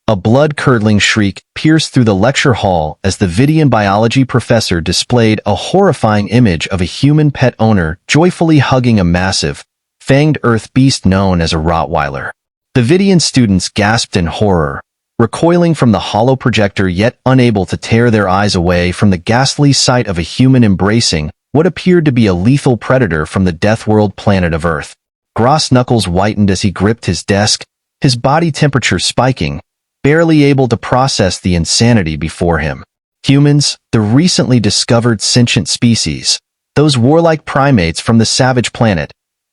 A blood-curdling shriek pierced through the lecture hall as the Vidian biology professor displayed a horrifying image of a human pet owner joyfully hugging a massive, fanged earth beast known as a Rottweiler. The Vidian students gasped in horror, recoiling from the hollow projector yet unable to tear their eyes away from the ghastly sight of a human embracing what appeared to be a lethal predator from the death-world planet of Earth. Gross knuckles whitened as he gripped his desk, his body temperature spiking, barely able to process the insanity before him. Humans, the recently discovered sentient species, those warlike primates from the savage planet,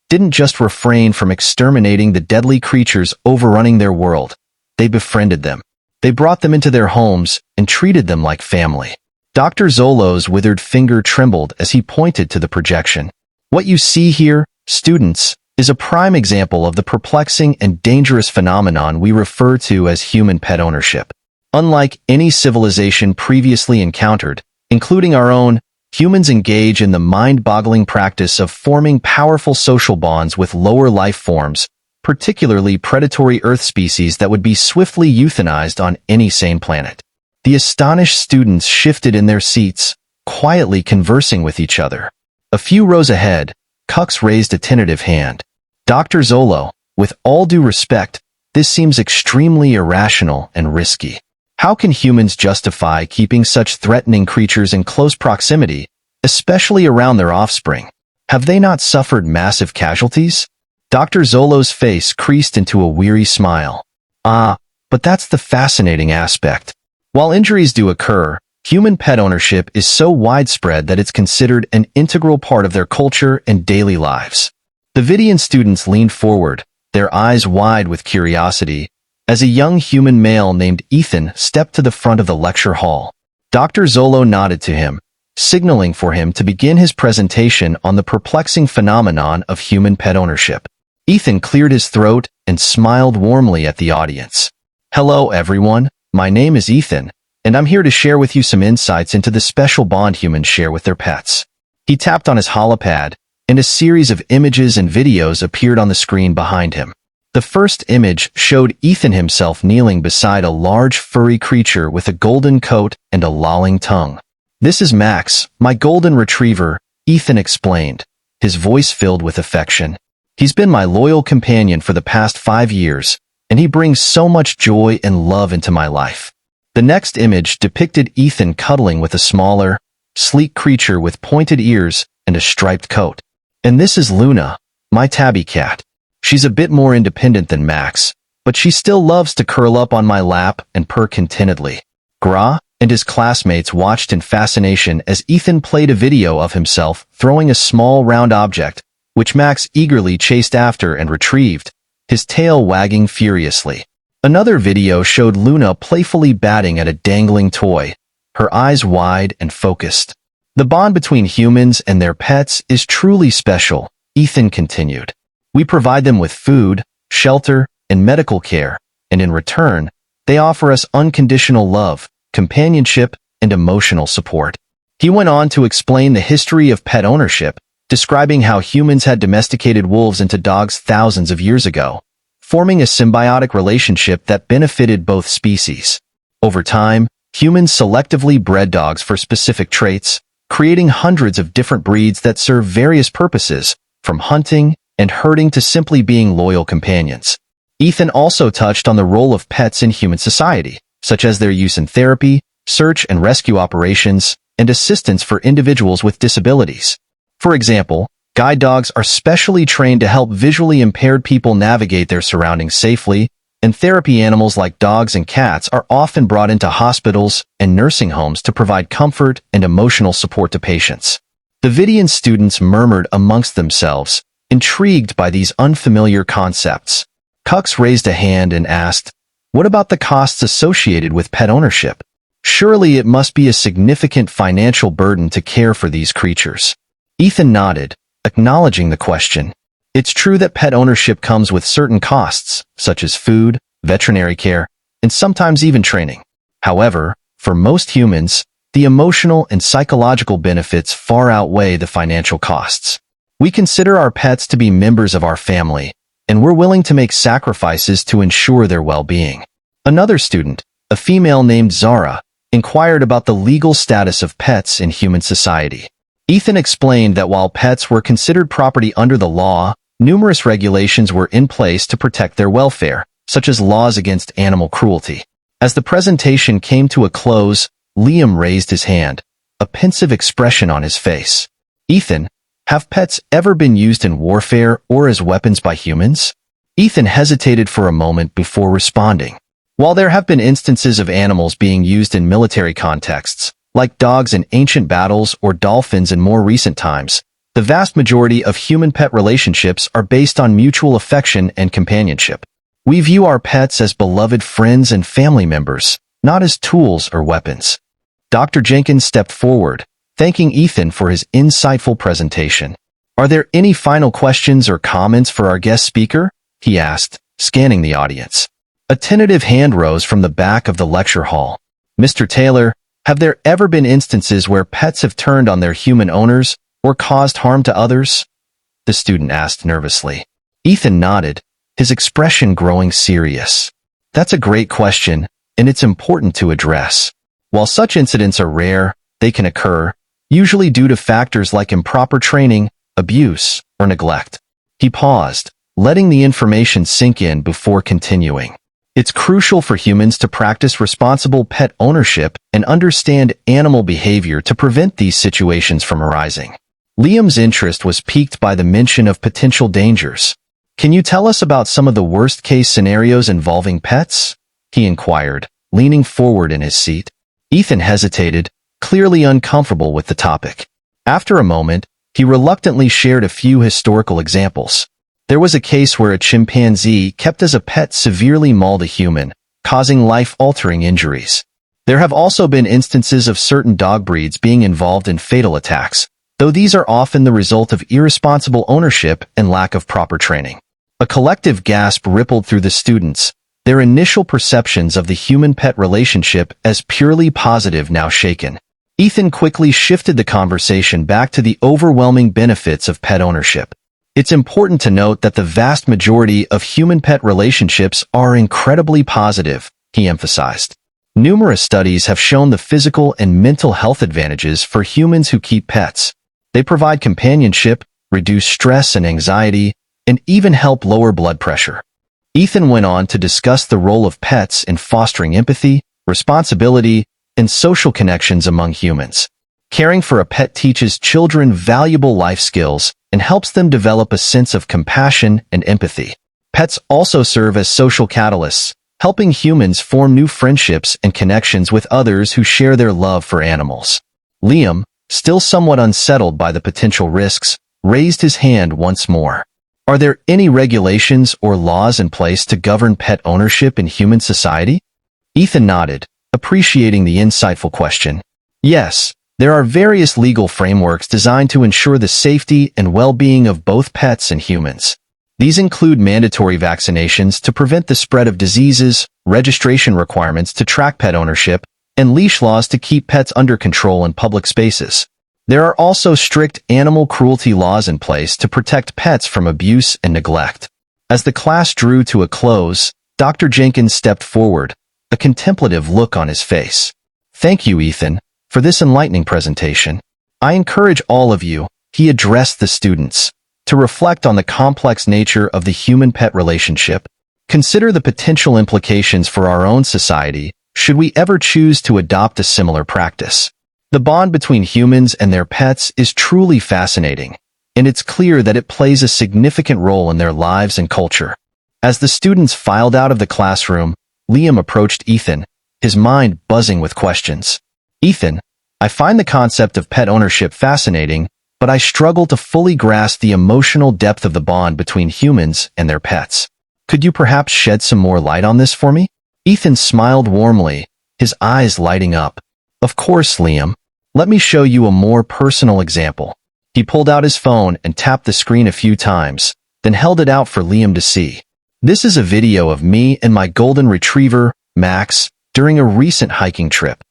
didn't just refrain from exterminating the deadly creatures overrunning their world. They befriended them. They brought them into their homes and treated them like family. Dr. Zolo's withered finger trembled as he pointed to the projection. What you see here, students, is a prime example of the perplexing and dangerous phenomenon we refer to as human pet ownership. Unlike any civilization previously encountered, including our own, humans engage in the mind-boggling practice of forming powerful social bonds with lower life forms, particularly predatory Earth species that would be swiftly euthanized on any sane planet. The astonished students shifted in their seats, quietly conversing with each other. A few rows ahead, Cux raised a tentative hand. Dr. Zolo, with all due respect, this seems extremely irrational and risky. How can humans justify keeping such threatening creatures in close proximity, especially around their offspring? Have they not suffered massive casualties? Dr. Zolo's face creased into a weary smile. But that's the fascinating aspect. While injuries do occur, human pet ownership is so widespread that it's considered an integral part of their culture and daily lives. The Vidian students leaned forward, their eyes wide with curiosity, as a young human male named Ethan stepped to the front of the lecture hall. Dr. Zolo nodded to him, signaling for him to begin his presentation on the perplexing phenomenon of human pet ownership. Ethan cleared his throat and smiled warmly at the audience. Hello, everyone. My name is Ethan, and I'm here to share with you some insights into the special bond humans share with their pets. He tapped on his holopad, and a series of images and videos appeared on the screen behind him. The first image showed Ethan himself kneeling beside a large furry creature with a golden coat and a lolling tongue. This is Max, my golden retriever, Ethan explained, his voice filled with affection. He's been my loyal companion for the past 5 years, and he brings so much joy and love into my life. The next image depicted Ethan cuddling with a smaller, sleek creature with pointed ears and a striped coat. And this is Luna, my tabby cat. She's a bit more independent than Max, but she still loves to curl up on my lap and purr contentedly. Gra and his classmates watched in fascination as Ethan played a video of himself throwing a small round object, which Max eagerly chased after and retrieved, his tail wagging furiously. Another video showed Luna playfully batting at a dangling toy, her eyes wide and focused. The bond between humans and their pets is truly special, Ethan continued. We provide them with food, shelter, and medical care, and in return, they offer us unconditional love, companionship, and emotional support. He went on to explain the history of pet ownership, describing how humans had domesticated wolves into dogs thousands of years ago, forming a symbiotic relationship that benefited both species. Over time, humans selectively bred dogs for specific traits, creating hundreds of different breeds that serve various purposes, from hunting and herding to simply being loyal companions. Ethan also touched on the role of pets in human society, such as their use in therapy, search and rescue operations, and assistance for individuals with disabilities. For example, guide dogs are specially trained to help visually impaired people navigate their surroundings safely, and therapy animals like dogs and cats are often brought into hospitals and nursing homes to provide comfort and emotional support to patients. The Vidian students murmured amongst themselves, intrigued by these unfamiliar concepts. Cux raised a hand and asked, "What about the costs associated with pet ownership? Surely it must be a significant financial burden to care for these creatures." Ethan nodded, acknowledging the question. It's true that pet ownership comes with certain costs, such as food, veterinary care, and sometimes even training. However, for most humans, the emotional and psychological benefits far outweigh the financial costs. We consider our pets to be members of our family, and we're willing to make sacrifices to ensure their well-being. Another student, a female named Zara, inquired about the legal status of pets in human society. Ethan explained that while pets were considered property under the law, numerous regulations were in place to protect their welfare, such as laws against animal cruelty. As the presentation came to a close, Liam raised his hand, a pensive expression on his face. Ethan, have pets ever been used in warfare or as weapons by humans? Ethan hesitated for a moment before responding. While there have been instances of animals being used in military contexts, like dogs in ancient battles or dolphins in more recent times, the vast majority of human-pet relationships are based on mutual affection and companionship. We view our pets as beloved friends and family members, not as tools or weapons. Dr. Jenkins stepped forward, thanking Ethan for his insightful presentation. Are there any final questions or comments for our guest speaker? He asked, scanning the audience. A tentative hand rose from the back of the lecture hall. Mr. Taylor, have there ever been instances where pets have turned on their human owners or caused harm to others? The student asked nervously. Ethan nodded, his expression growing serious. That's a great question, and it's important to address. While such incidents are rare, they can occur, usually due to factors like improper training, abuse, or neglect. He paused, letting the information sink in before continuing. It's crucial for humans to practice responsible pet ownership and understand animal behavior to prevent these situations from arising. Liam's interest was piqued by the mention of potential dangers. Can you tell us about some of the worst-case scenarios involving pets? He inquired, leaning forward in his seat. Ethan hesitated, clearly uncomfortable with the topic. After a moment, he reluctantly shared a few historical examples. There was a case where a chimpanzee kept as a pet severely mauled a human, causing life-altering injuries. There have also been instances of certain dog breeds being involved in fatal attacks, though these are often the result of irresponsible ownership and lack of proper training. A collective gasp rippled through the students, their initial perceptions of the human-pet relationship as purely positive now shaken. Ethan quickly shifted the conversation back to the overwhelming benefits of pet ownership. It's important to note that the vast majority of human-pet relationships are incredibly positive, he emphasized. Numerous studies have shown the physical and mental health advantages for humans who keep pets. They provide companionship, reduce stress and anxiety, and even help lower blood pressure. Ethan went on to discuss the role of pets in fostering empathy, responsibility, and social connections among humans. Caring for a pet teaches children valuable life skills and helps them develop a sense of compassion and empathy. Pets also serve as social catalysts, helping humans form new friendships and connections with others who share their love for animals. Liam, still somewhat unsettled by the potential risks, raised his hand once more. Are there any regulations or laws in place to govern pet ownership in human society? Ethan nodded, appreciating the insightful question. Yes, there are various legal frameworks designed to ensure the safety and well-being of both pets and humans. These include mandatory vaccinations to prevent the spread of diseases, registration requirements to track pet ownership, and leash laws to keep pets under control in public spaces. There are also strict animal cruelty laws in place to protect pets from abuse and neglect. As the class drew to a close, Dr. Jenkins stepped forward, a contemplative look on his face. Thank you, Ethan, for this enlightening presentation. I encourage all of you, he addressed the students, to reflect on the complex nature of the human-pet relationship. Consider the potential implications for our own society should we ever choose to adopt a similar practice. The bond between humans and their pets is truly fascinating, and it's clear that it plays a significant role in their lives and culture. As the students filed out of the classroom, Liam approached Ethan, his mind buzzing with questions. Ethan, I find the concept of pet ownership fascinating, but I struggle to fully grasp the emotional depth of the bond between humans and their pets. Could you perhaps shed some more light on this for me? Ethan smiled warmly, his eyes lighting up. Of course, Liam. Let me show you a more personal example. He pulled out his phone and tapped the screen a few times, then held it out for Liam to see. This is a video of me and my golden retriever, Max, during a recent hiking trip.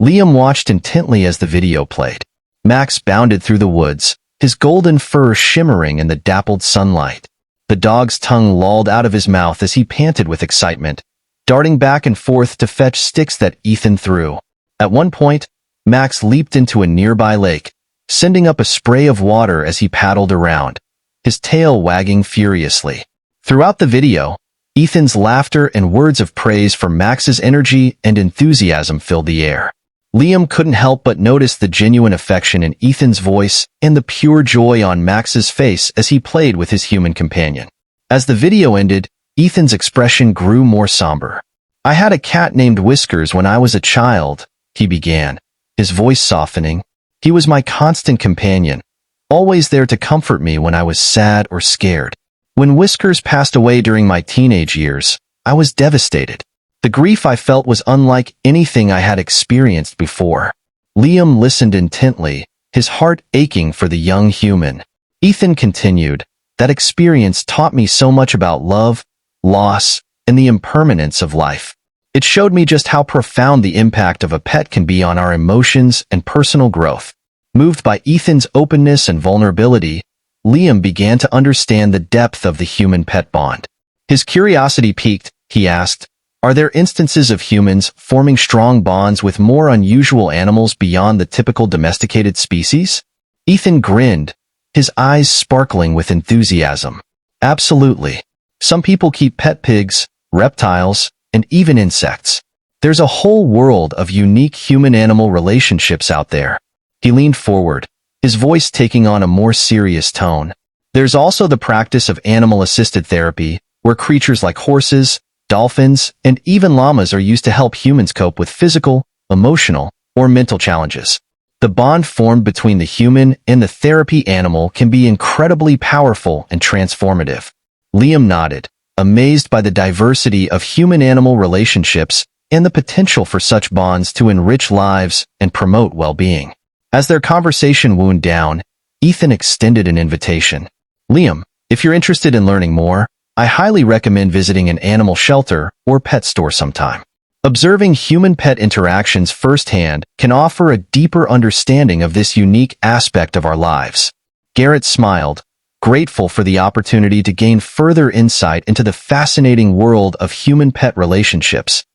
Liam watched intently as the video played. Max bounded through the woods, his golden fur shimmering in the dappled sunlight. The dog's tongue lolled out of his mouth as he panted with excitement, darting back and forth to fetch sticks that Ethan threw. At one point, Max leaped into a nearby lake, sending up a spray of water as he paddled around, his tail wagging furiously. Throughout the video, Ethan's laughter and words of praise for Max's energy and enthusiasm filled the air. Liam couldn't help but notice the genuine affection in Ethan's voice and the pure joy on Max's face as he played with his human companion. As the video ended, Ethan's expression grew more somber. "I had a cat named Whiskers when I was a child," he began, his voice softening. "He was my constant companion, always there to comfort me when I was sad or scared. When Whiskers passed away during my teenage years, I was devastated. The grief I felt was unlike anything I had experienced before." Liam listened intently, his heart aching for the young human. Ethan continued, "That experience taught me so much about love, loss, and the impermanence of life. It showed me just how profound the impact of a pet can be on our emotions and personal growth." Moved by Ethan's openness and vulnerability, Liam began to understand the depth of the human-pet bond. His curiosity piqued. He asked, "Are there instances of humans forming strong bonds with more unusual animals beyond the typical domesticated species?" Ethan grinned, his eyes sparkling with enthusiasm. "Absolutely. Some people keep pet pigs, reptiles, and even insects. There's a whole world of unique human-animal relationships out there." He leaned forward, his voice taking on a more serious tone. "There's also the practice of animal-assisted therapy, where creatures like horses, dolphins, and even llamas are used to help humans cope with physical, emotional, or mental challenges. The bond formed between the human and the therapy animal can be incredibly powerful and transformative." Liam nodded, amazed by the diversity of human-animal relationships and the potential for such bonds to enrich lives and promote well-being. As their conversation wound down, Ethan extended an invitation. "Liam, if you're interested in learning more, I highly recommend visiting an animal shelter or pet store sometime. Observing human-pet interactions firsthand can offer a deeper understanding of this unique aspect of our lives." Garrett smiled, grateful for the opportunity to gain further insight into the fascinating world of human-pet relationships.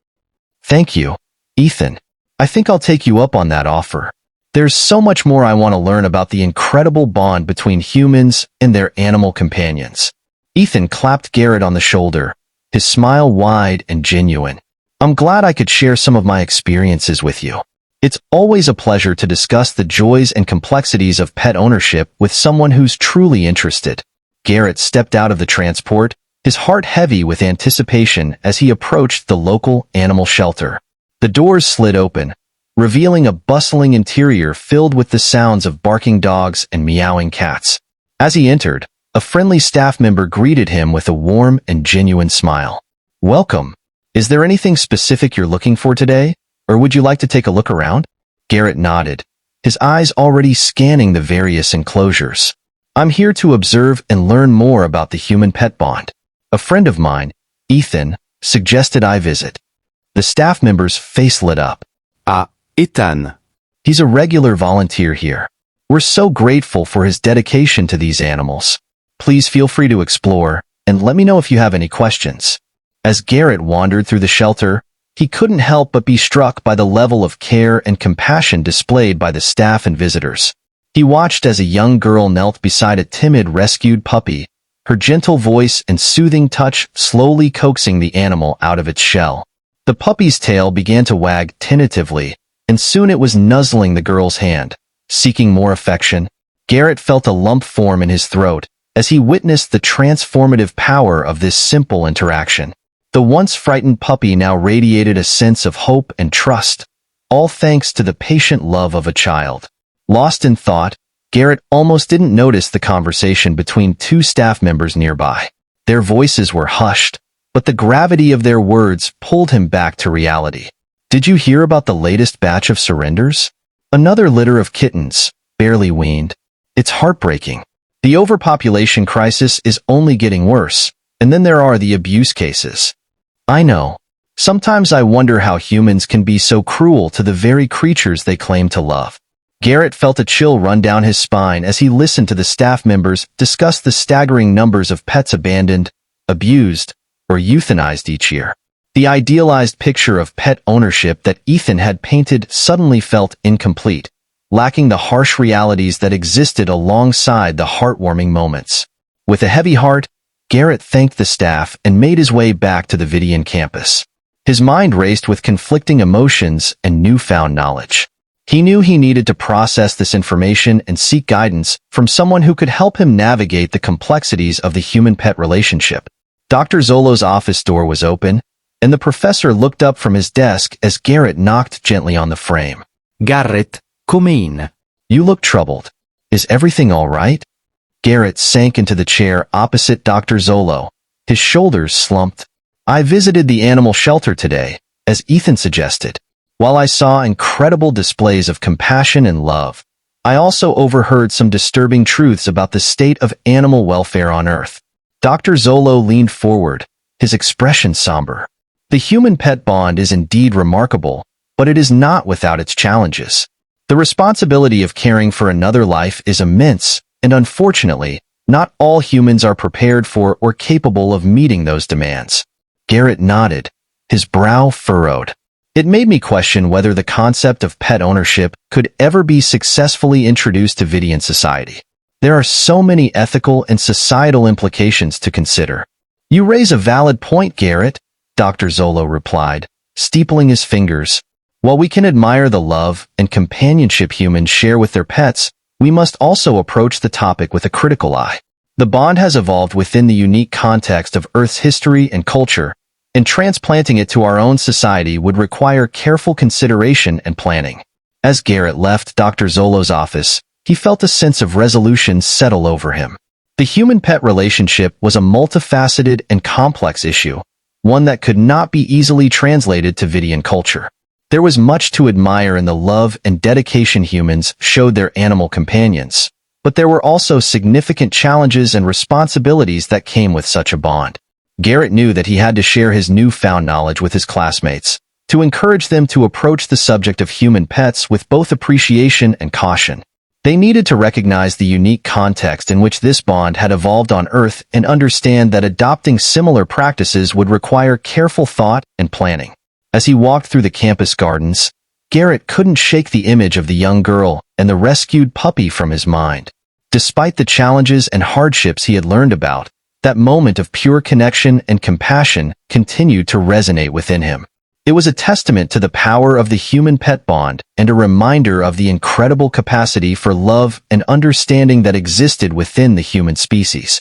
"Thank you, Ethan. I think I'll take you up on that offer. There's so much more I want to learn about the incredible bond between humans and their animal companions." Ethan clapped Garrett on the shoulder, his smile wide and genuine. "I'm glad I could share some of my experiences with you. It's always a pleasure to discuss the joys and complexities of pet ownership with someone who's truly interested." Garrett stepped out of the transport, his heart heavy with anticipation as he approached the local animal shelter. The doors slid open, revealing a bustling interior filled with the sounds of barking dogs and meowing cats. As he entered, a friendly staff member greeted him with a warm and genuine smile. "Welcome. Is there anything specific you're looking for today, or would you like to take a look around?" Garrett nodded, his eyes already scanning the various enclosures. "I'm here to observe and learn more about the human-pet bond. A friend of mine, Ethan, suggested I visit." The staff member's face lit up. Ah, Ethan. "He's a regular volunteer here. We're so grateful for his dedication to these animals. Please feel free to explore, and let me know if you have any questions." As Garrett wandered through the shelter, he couldn't help but be struck by the level of care and compassion displayed by the staff and visitors. He watched as a young girl knelt beside a timid rescued puppy, her gentle voice and soothing touch slowly coaxing the animal out of its shell. The puppy's tail began to wag tentatively, and soon it was nuzzling the girl's hand, seeking more affection. Garrett felt a lump form in his throat as he witnessed the transformative power of this simple interaction. The once frightened puppy now radiated a sense of hope and trust, all thanks to the patient love of a child. Lost in thought, Garrett almost didn't notice the conversation between two staff members nearby. Their voices were hushed, but the gravity of their words pulled him back to reality. "Did you hear about the latest batch of surrenders? Another litter of kittens, barely weaned. It's heartbreaking. The overpopulation crisis is only getting worse, and then there are the abuse cases. I know. Sometimes I wonder how humans can be so cruel to the very creatures they claim to love." Garrett felt a chill run down his spine as he listened to the staff members discuss the staggering numbers of pets abandoned, abused, or euthanized each year. The idealized picture of pet ownership that Ethan had painted suddenly felt incomplete, lacking the harsh realities that existed alongside the heartwarming moments. With a heavy heart, Garrett thanked the staff and made his way back to the Vidian campus. His mind raced with conflicting emotions and newfound knowledge. He knew he needed to process this information and seek guidance from someone who could help him navigate the complexities of the human-pet relationship. Dr. Zolo's office door was open, and the professor looked up from his desk as Garrett knocked gently on the frame. Garrett, come in. You look troubled. Is everything all right? Garrett sank into the chair opposite Dr. Zolo. His shoulders slumped. I visited the animal shelter today, as Ethan suggested. While I saw incredible displays of compassion and love, I also overheard some disturbing truths about the state of animal welfare on Earth. Dr. Zolo leaned forward, his expression somber. The human-pet bond is indeed remarkable, but it is not without its challenges. The responsibility of caring for another life is immense, and unfortunately, not all humans are prepared for or capable of meeting those demands. Garrett nodded, his brow furrowed. It made me question whether the concept of pet ownership could ever be successfully introduced to Vidian society. There are so many ethical and societal implications to consider. You raise a valid point, Garrett, Dr. Zolo replied, steepling his fingers. While we can admire the love and companionship humans share with their pets, we must also approach the topic with a critical eye. The bond has evolved within the unique context of Earth's history and culture, and transplanting it to our own society would require careful consideration and planning. As Garrett left Dr. Zolo's office, he felt a sense of resolution settle over him. The human-pet relationship was a multifaceted and complex issue, one that could not be easily translated to Vidian culture. There was much to admire in the love and dedication humans showed their animal companions, but there were also significant challenges and responsibilities that came with such a bond. Garrett knew that he had to share his newfound knowledge with his classmates, to encourage them to approach the subject of human pets with both appreciation and caution. They needed to recognize the unique context in which this bond had evolved on Earth and understand that adopting similar practices would require careful thought and planning. As he walked through the campus gardens, Garrett couldn't shake the image of the young girl and the rescued puppy from his mind. Despite the challenges and hardships he had learned about, that moment of pure connection and compassion continued to resonate within him. It was a testament to the power of the human-pet bond and a reminder of the incredible capacity for love and understanding that existed within the human species.